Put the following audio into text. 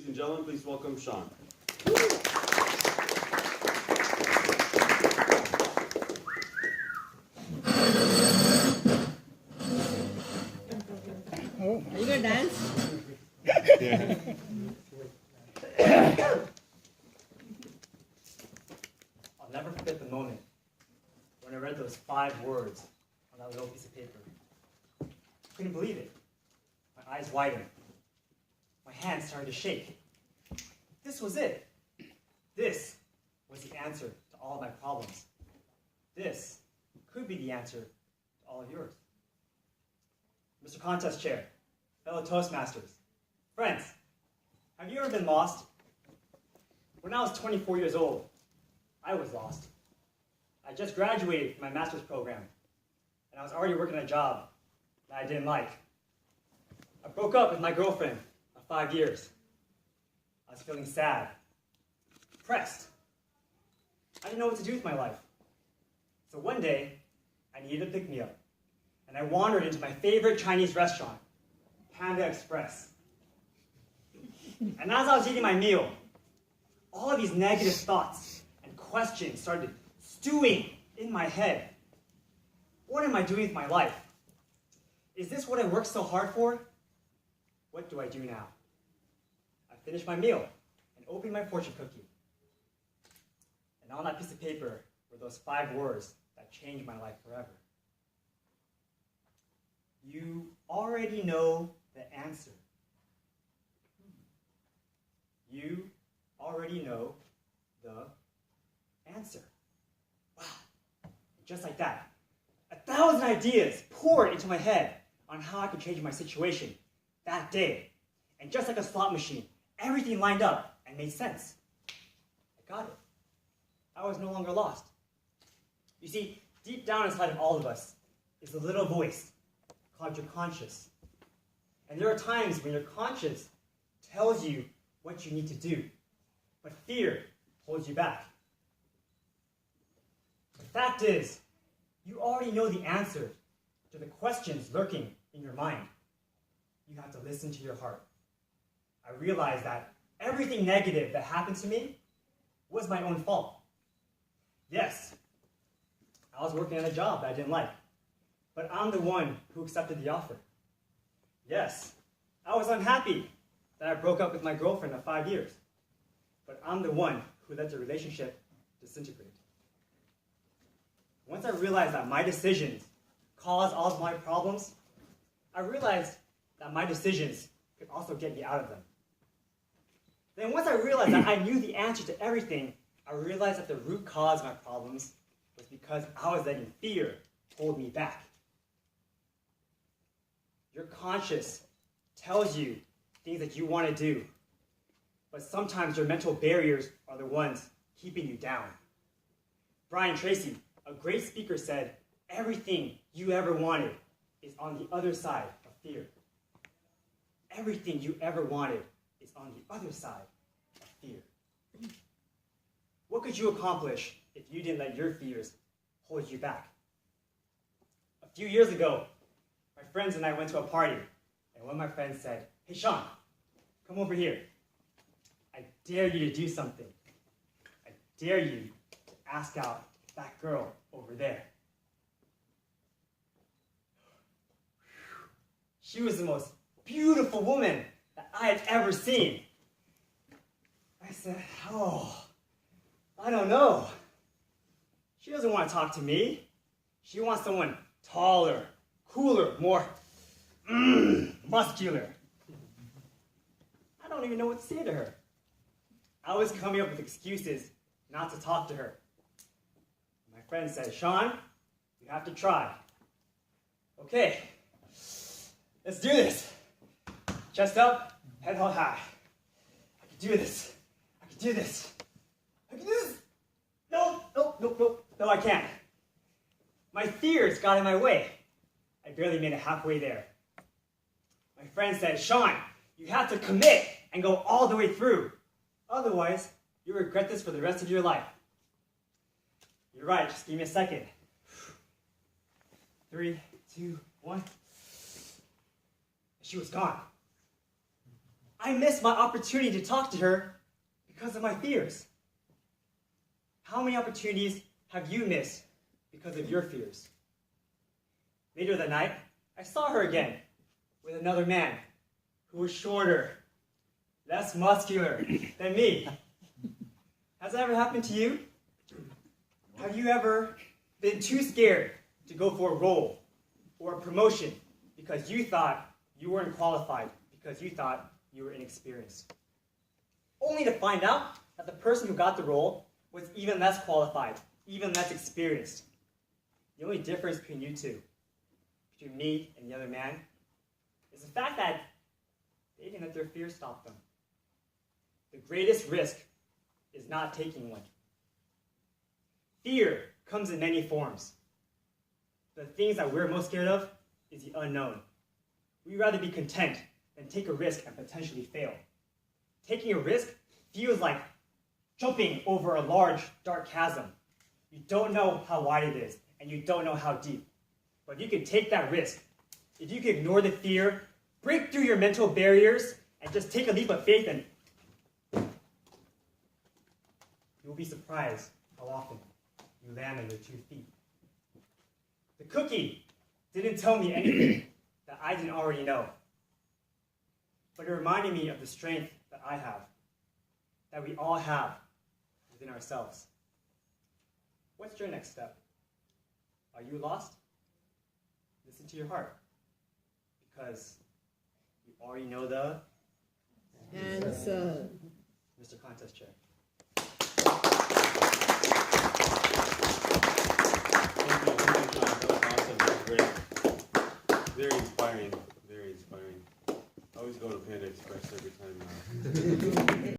and gentlemen, please welcome Sean. Are you gonna dance? Yeah. I'll never forget the moment when I read those 5 words on that little piece of paper. I couldn't believe it. My eyes widened. My hands started to shake. This was it. This was the answer to all of my problems. This could be the answer to all of yours. Mr. Contest Chair, fellow Toastmasters, friends, have you ever been lost? When I was 24 years old, I was lost. I just graduated from my master's program, and I was already working a job that I didn't like. I broke up with my girlfriend of 5 years. I was feeling sad, depressed. I didn't know what to do with my life. So one day, I needed a pick-me-up, and I wandered into my favorite Chinese restaurant, Panda Express. And as I was eating my meal, all of these negative thoughts and questions started stewing in my head. What am I doing with my life? Is this what I worked so hard for? What do I do now? I finished my meal and opened my fortune cookie. And on that piece of paper were those 5 words that changed my life forever. You already know the answer. You already know the answer. Wow. Just like that, 1,000 ideas poured into my head on how I could change my situation that day. And just like a slot machine, everything lined up and made sense. I got it. I was no longer lost. You see, deep down inside of all of us is a little voice called your conscience. And there are times when your conscience tells you what you need to do, but fear holds you back. The fact is, you already know the answer to the questions lurking in your mind. You have to listen to your heart. I realized that everything negative that happened to me was my own fault. Yes, I was working at a job that I didn't like, but I'm the one who accepted the offer. Yes, I was unhappy that I broke up with my girlfriend of 5 years, but I'm the one who let the relationship disintegrate. Once I realized that my decisions caused all of my problems, I realized that my decisions could also get me out of them. Then once I realized that I knew the answer to everything, I realized that the root cause of my problems was because I was letting fear hold me back. Your conscience tells you things that you want to do, but sometimes your mental barriers are the ones keeping you down. Brian Tracy, a great speaker, said, everything you ever wanted is on the other side of fear. Everything you ever wanted is on the other side of fear. What could you accomplish if you didn't let your fears hold you back? A few years ago, my friends and I went to a party, and one of my friends said, "Hey Sean, come over here. I dare you to do something. I dare you to ask out that girl over there." She was the most beautiful woman that I had ever seen. I said, "Oh, I don't know. She doesn't want to talk to me. She wants someone taller, cooler, more muscular." I don't even know what to say to her. I was coming up with excuses not to talk to her. My friend said, "Sean, you have to try." Okay, let's do this. Chest up, head held high. I can do this. I can do this. I can do this. No, I can't. My fears got in my way. I barely made it halfway there. My friend said, "Sean, you have to commit and go all the way through. Otherwise, you'll regret this for the rest of your life." You're right, just give me a second. 3, 2, 1. She was gone. I missed my opportunity to talk to her because of my fears. How many opportunities have you missed because of your fears? Later that night, I saw her again with another man who was shorter, less muscular than me. Has that ever happened to you? Have you ever been too scared to go for a role or a promotion because you thought you weren't qualified, because you thought you were inexperienced? Only to find out that the person who got the role was even less qualified, even less experienced. The only difference between you two, between me and the other man, is the fact that they didn't let their fear stop them. The greatest risk is not taking one. Fear comes in many forms. The things that we're most scared of is the unknown. We'd rather be content than take a risk and potentially fail. Taking a risk feels like jumping over a large, dark chasm. You don't know how wide it is, and you don't know how deep. But if you can take that risk, if you can ignore the fear, break through your mental barriers, and just take a leap of faith, and you will be surprised how often you land on your 2 feet. The cookie didn't tell me anything that I didn't already know. But it reminded me of the strength that I have, that we all have within ourselves. What's your next step? Are you lost? Listen to your heart, because you already know the answer. Mr. Contest Chair. Thank you, John. That was awesome. That was great. Very inspiring. Very inspiring. I always go to Panda Express every time.